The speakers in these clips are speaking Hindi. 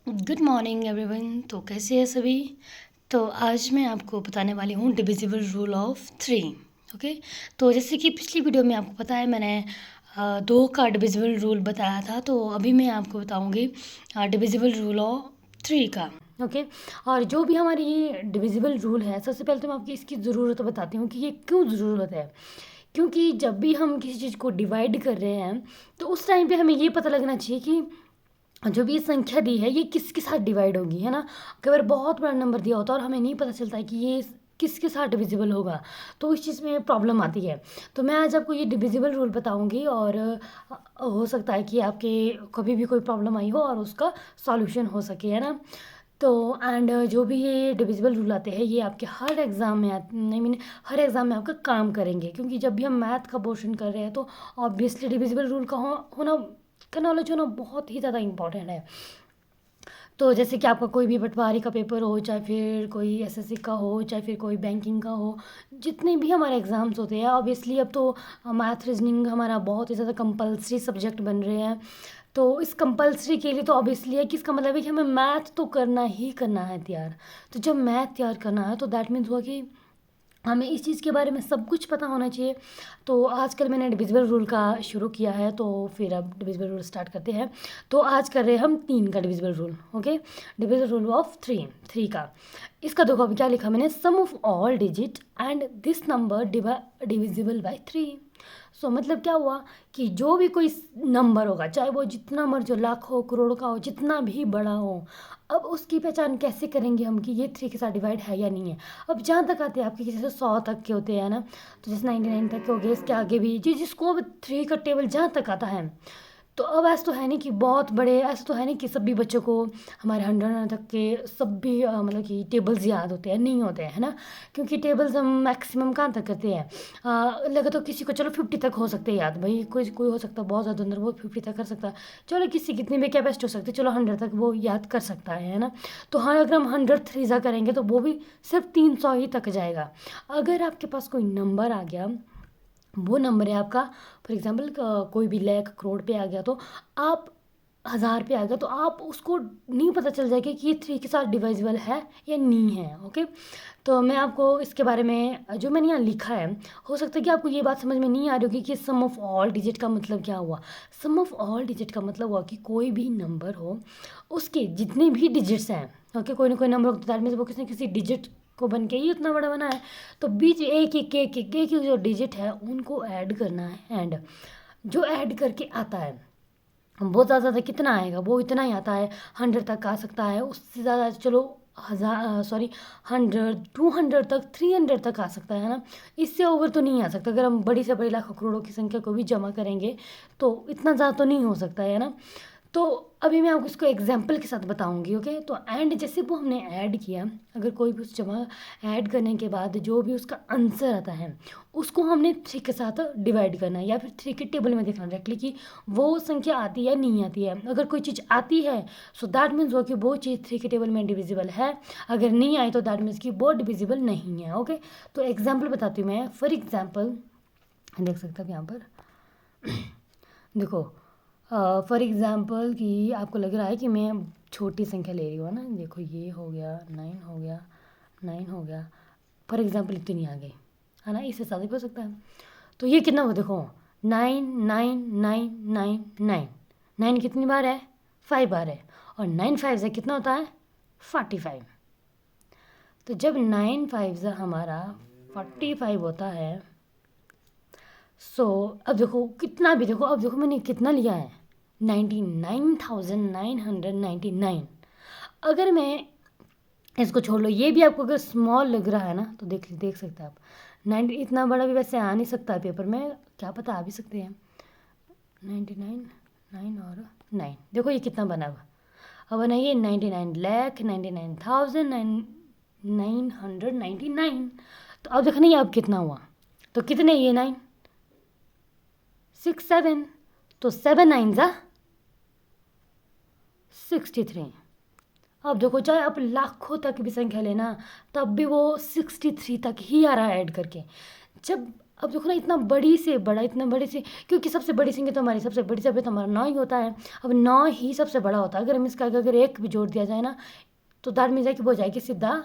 Good morning everyone. तो कैसे हैं सभी। तो आज मैं आपको बताने वाली हूँ divisible rule of three. Okay. तो जैसे कि पिछली वीडियो में आपको पता है मैंने दो का डिविजिबल रूल बताया था, तो अभी मैं आपको बताऊँगी डिविजिबल रूल ऑफ थ्री का। ओके। और जो भी हमारी ये डिविजिबल रूल है, सबसे पहले तो मैं आपकी इसकी ज़रूरत बताती हूँ कि ये क्यों ज़रूरत है। क्योंकि जब भी हम किसी चीज़ को डिवाइड कर रहे हैं तो उस टाइम पे हमें ये पता लगना चाहिए कि जो भी ये संख्या दी है ये किसके साथ डिवाइड होगी, है ना। कई बार बहुत बड़ा नंबर दिया होता है और हमें नहीं पता चलता है कि ये किसके साथ डिविजिबल होगा, तो इस चीज़ में प्रॉब्लम आती है। तो मैं आज आपको ये डिविजिबल रूल बताऊंगी और हो सकता है कि आपके कभी भी कोई प्रॉब्लम आई हो और उसका सॉल्यूशन हो सके, है ना। तो एंड जो भी ये डिविजिबल रूल आते हैं ये आपके हर एग्ज़ाम में आई मीन हर एग्ज़ाम में आपका काम करेंगे, क्योंकि जब भी हम मैथ का पोर्शन कर रहे हैं तो ऑब्वियसली डिविजिबल रूल का होना का नॉलेज होना बहुत ही ज़्यादा इम्पॉर्टेंट है। तो जैसे कि आपका कोई भी पटवारी का पेपर हो, चाहे फिर कोई एसएससी का हो, चाहे फिर कोई बैंकिंग का हो, जितने भी हमारे एग्ज़ाम्स होते हैं ऑब्वियसली अब तो मैथ रीजनिंग हमारा बहुत ही ज़्यादा कंपलसरी सब्जेक्ट बन रहे हैं। तो इस कंपलसरी के लिए तो ऑब्वियसली है कि इसका मतलब है कि हमें मैथ तो करना ही करना है तैयार। तो जब मैथ तैयार करना है तो दैट मीन्स हुआ कि हमें इस चीज़ के बारे में सब कुछ पता होना चाहिए। तो आजकल मैंने डिविजिबल रूल का शुरू किया है, तो फिर अब डिविजिबल रूल स्टार्ट करते हैं। तो आज कर रहे हैं हम 3 का divisible rule. Okay. Divisible rule of three का इसका देखो अभी क्या लिखा मैंने, sum of all digit and this number divisible by 3। So मतलब क्या हुआ कि जो भी कोई नंबर होगा, चाहे वो जितना मर्जी हो, लाख हो, करोड़ का हो, जितना भी बड़ा हो, अब उसकी पहचान कैसे करेंगे हम कि ये 3 के साथ डिवाइड है या नहीं है। अब जहाँ तक आते हैं आपके जैसे 100 तक के होते हैं ना, तो जैसे 99 तक के हो गए, इसके आगे भी जिसको अब 3 का टेबल जहाँ तक आता है। तो अब ऐसा तो है नहीं कि बहुत बड़े, ऐसा तो है नहीं कि सभी बच्चों को हमारे 100 तक के सभी मतलब कि टेबल्स याद होते हैं, नहीं होते हैं, है ना। क्योंकि टेबल्स हम मैक्सिमम कहाँ तक करते हैं, लगे तो किसी को चलो 50 तक हो सकते हैं याद, भाई कोई कोई हो सकता है बहुत ज़्यादा अंदर वो 50 तक कर सकता है। चलो किसी कितनी भी कैपेसिटी हो सकती है, चलो 100 तक वो याद कर सकता है ना। तो हाँ, अगर हम 100 थ्रीज़ा करेंगे तो वो भी सिर्फ 300 ही तक जाएगा। अगर आपके पास कोई नंबर आ गया, वो नंबर है आपका, फॉर एग्जांपल कोई भी लाख करोड़ पे आ गया, तो आप 1000 पे आ गया, तो आप उसको नहीं पता चल जाएगा कि ये 3 के साथ डिवाइजिबल है या नहीं है। ओके। तो मैं आपको इसके बारे में जो मैंने यहाँ लिखा है, हो सकता है कि आपको ये बात समझ में नहीं आ रही होगी कि सम ऑफ ऑल डिजिट का मतलब क्या हुआ। सम ऑफ ऑल डिजिट का मतलब हुआ कि कोई भी नंबर हो, उसके जितने भी डिजिट्स हैं, ओके, कोई ना कोई नंबर हो, तो दैट मीन्स वो किसी न किसी डिजिट को बन के ही उतना बड़ा बना है। तो बीच एक जो डिजिट है उनको ऐड करना है, एंड जो ऐड करके आता है बहुत ज़्यादा कितना आएगा, वो इतना ही आता है, 100 तक आ सकता है, उससे ज़्यादा चलो 1000 सॉरी 100 200 तक 300 तक आ सकता है ना। इससे ओवर तो नहीं आ सकता। अगर हम बड़ी से बड़ी लाखों करोड़ों की संख्या को भी जमा करेंगे तो इतना ज़्यादा तो नहीं हो सकता है ना। तो अभी मैं आपको इसको एग्जाम्पल के साथ बताऊंगी। ओके। तो एंड जैसे वो हमने ऐड किया, अगर कोई भी उस जमा ऐड करने के बाद जो भी उसका आंसर आता है उसको हमने 3 के साथ डिवाइड करना है, या फिर 3 के टेबल में देखना डायरेक्टली कि वो संख्या आती है नहीं आती है। अगर कोई चीज़ आती है सो दैट मीन्स वो कि वो चीज़ 3 के टेबल में डिविजिबल है, अगर नहीं आई तो दैट मीन्स कि वो डिविजिबल नहीं है। ओके। तो एग्जाम्पल बताती हूँ मैं। फॉर एग्जाम्पल देख सकते हैं यहाँ पर देखो, फॉर एग्ज़ाम्पल कि आपको लग रहा है कि मैं छोटी संख्या ले रही हूँ ना, देखो ये हो गया 9 हो गया 9 हो गया, फॉर एग्ज़ाम्पल इतनी आ गई, है ना, इससे ज़्यादा भी हो सकता है। तो ये कितना हुआ देखो, 9 9 कितनी बार है, 5 बार है, और 9 5 से कितना होता है 45। तो जब 9 5 से हमारा 45 होता है, सो अब देखो कितना भी, देखो अब देखो मैंने कितना लिया है 99,999। अगर मैं इसको छोड़ लो, ये भी आपको अगर स्मॉल लग रहा है ना तो देख सकते हैं आप, 90 इतना बड़ा भी वैसे आ नहीं सकता है पेपर में, क्या पता आ भी सकते हैं। 99 9 और 9, देखो ये कितना बना हुआ। अब बनाइए 99,99,999। तो अब देखना ये अब कितना हुआ, तो कितने ये 9 6 7, तो 7 9 ज़ा 63। अब देखो चाहे आप लाखों तक भी संख्या लेना तब भी वो 63 तक ही आ रहा है ऐड करके। जब अब देखो ना, इतना बड़ी से बड़ा, इतना बड़े से, क्योंकि सबसे बड़ी संख्या तो हमारी सबसे बड़ी संख्या तो हमारा 9 ही होता है। अब 9 ही सबसे बड़ा होता है। अगर हम इसका अगर एक भी जोड़ दिया जाए ना, तो दैट मीन्स है कि वो जाएगी सीधा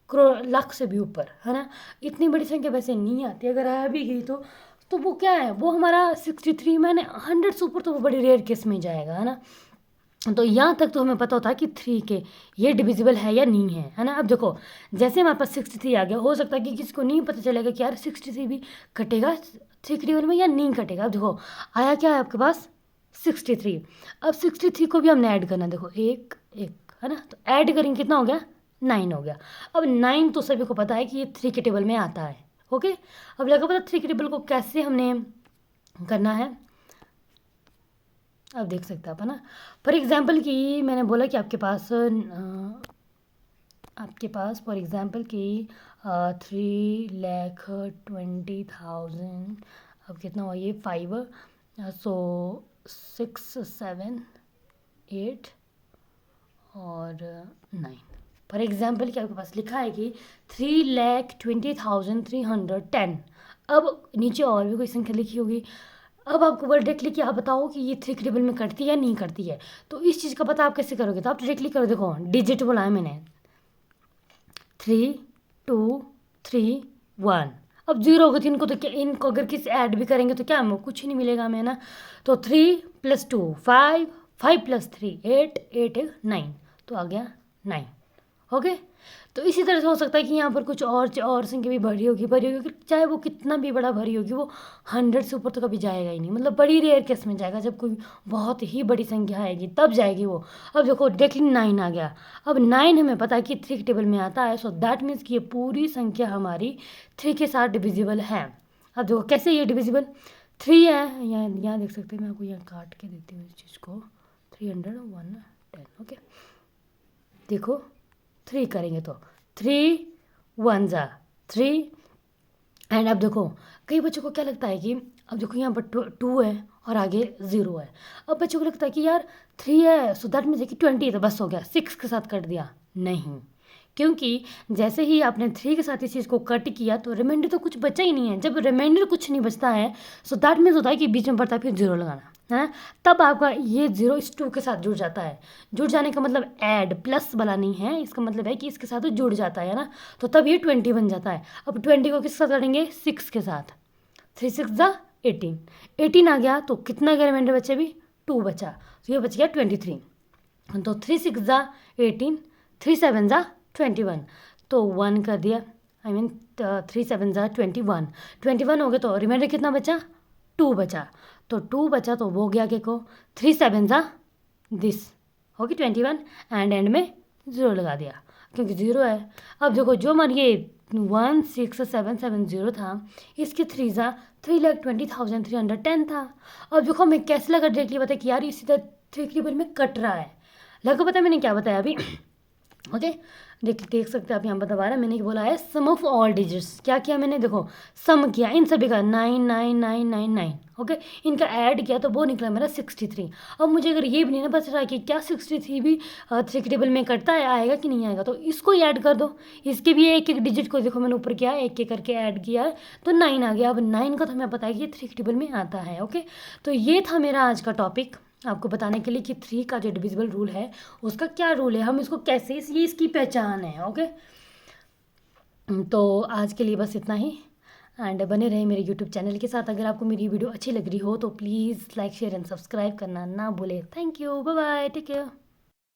करोड़ लाख से भी ऊपर, है ना। इतनी बड़ी संख्या वैसे नहीं आती, अगर आ भी गई तो वो क्या है, वो हमारा 63 मैंने 100 से ऊपर तो वो बड़ी रेयर केस में जाएगा, है ना। तो यहाँ तक तो हमें पता होता है कि 3 के ये डिविजिबल है या नहीं है ना। अब देखो, जैसे हमारे पास 63 आ गया, हो सकता है कि किसी को नहीं पता चलेगा कि यार 63 भी कटेगा 3 के टेबल में या नहीं कटेगा। अब देखो, आया क्या है आपके पास 63। अब 63 को भी हमने ऐड करना, देखो एक एक, है ना। तो ऐड करेंगे, कितना हो गया 9 हो गया। अब 9 तो सभी को पता है कि ये 3 के टेबल में आता है। ओके, अब लगा पता 3 के टेबल को कैसे हमने करना है। अब देख सकते हैं आप, है ना। फॉर एग्जाम्पल कि मैंने बोला कि आपके पास फॉर एग्जाम्पल कि 3,20,000, अब कितना हुआ ये 5, सो 6, 7, 8 और 9। फॉर एग्जाम्पल कि आपके पास लिखा है कि 3,20,310। अब नीचे और भी कोई संख्या लिखी होगी। अब आपको बोल डायरेक्टली कि आप बताओ कि ये 3 के टेबल में करती है या नहीं करती है। तो इस चीज़ का पता आप कैसे करोगे, तो आप डायरेक्टली करो। देखो, डिजिट बोला है मैंने, 3, 2, 3, 1। अब 0 होगा तो इनको अगर किसी ऐड भी करेंगे तो क्या हमें कुछ नहीं मिलेगा हमें, ना। तो 3 + 2 5, 5 + 3 8, 8 9, तो आ गया 9। ओके, तो इसी तरह से हो सकता है कि यहाँ पर कुछ और संख्या भी भरी होगी, चाहे वो कितना भी बड़ा भरी होगी, वो 100 से ऊपर तो कभी जाएगा ही नहीं। मतलब बड़ी रेयर केस में जाएगा, जब कोई बहुत ही बड़ी संख्या आएगी तब जाएगी वो। अब देखो डायरेक्टली 9 आ गया। अब 9 हमें पता है कि 3 के टेबल में आता है, सो दैट मीन्स कि ये पूरी संख्या हमारी 3 के साथ डिविजिबल है। अब देखो कैसे ये डिविजिबल 3 है, यहाँ देख सकते हैं, मैं आपको यहाँ काट के देती हूँ इस चीज़ को, 300, 110। ओके, देखो 3 करेंगे तो 3 1 ज़ा 3। एंड अब देखो, कई बच्चों को क्या लगता है कि अब देखो यहाँ पर 2 है और आगे 0 है। अब बच्चों को लगता है कि यार 3 है, सो दैट मीन्स कि 20 तो बस हो गया, 6 के साथ कट दिया। नहीं, क्योंकि जैसे ही आपने 3 के साथ इस चीज़ को कट किया तो रिमाइंडर तो कुछ बचा ही नहीं है। जब रिमाइंडर कुछ नहीं बचता है, सो दैट मीन्स होता है कि बीच में पड़ता है फिर 0 लगाना, है ना। तब आपका ये 0 इस 2 के साथ जुड़ जाता है। जुड़ जाने का मतलब ऐड प्लस वाला नहीं है, इसका मतलब है कि इसके साथ जुड़ जाता है ना। तो तब ये 20 बन जाता है। अब 20 को किसके साथ करेंगे, 6 के साथ, 3 6 ज़ा 18, 18 आ गया तो कितना गया रिमाइंडर बचे, भी 2 बचा, तो ये बच गया 23। तो 3 6 ज़ा 18, 3 7 ज़ा 21, तो 1 कर दिया, आई मीन 3 7 ज़ा 21, 21 हो गया तो रिमाइंडर कितना बचा, 2 बचा। तो 2 बचा तो वो गया के को 3 7 ज़ा दिस होगी 21, एंड में 0 लगा दिया क्योंकि 0 है। अब देखो जो हमारी ये 16770 था, इसके 3 ज़ा 3,20,310 था। अब देखो हमें कैसे लगा डायरेक्टली पता कि यार इसी तरह 3 के टेबल में कट रहा है। लगा पता मैंने क्या बताया अभी। ओके, देख सकते हैं आप यहाँ पर दोबारा मैंने बोला है सम ऑफ ऑल डिजिट्स। क्या किया मैंने, देखो सम किया इन सभी का 9 9 9 9 9। ओके, इनका ऐड किया तो वो निकला मेरा 63। अब मुझे अगर ये भी नहीं ना पता चला कि क्या 63 भी 3 के टेबल में कटता है, आएगा कि नहीं आएगा, तो इसको ही ऐड कर दो। इसके भी एक एक डिजिट को देखो मैंने ऊपर किया, एक एक करके ऐड किया है तो 9 आ गया। अब 9 का तो हमें पता है कि ये 3 के टेबल में आता है। ओके, तो ये था मेरा आज का टॉपिक, आपको बताने के लिए कि 3 का जो डिविजिबल रूल है उसका क्या रूल है, हम इसको कैसे, ये इसकी पहचान है। ओके, तो आज के लिए बस इतना ही, एंड बने रहे मेरे यूट्यूब चैनल के साथ। अगर आपको मेरी वीडियो अच्छी लग रही हो तो please like share and subscribe करना ना भूले। Thank you, bye bye, take care.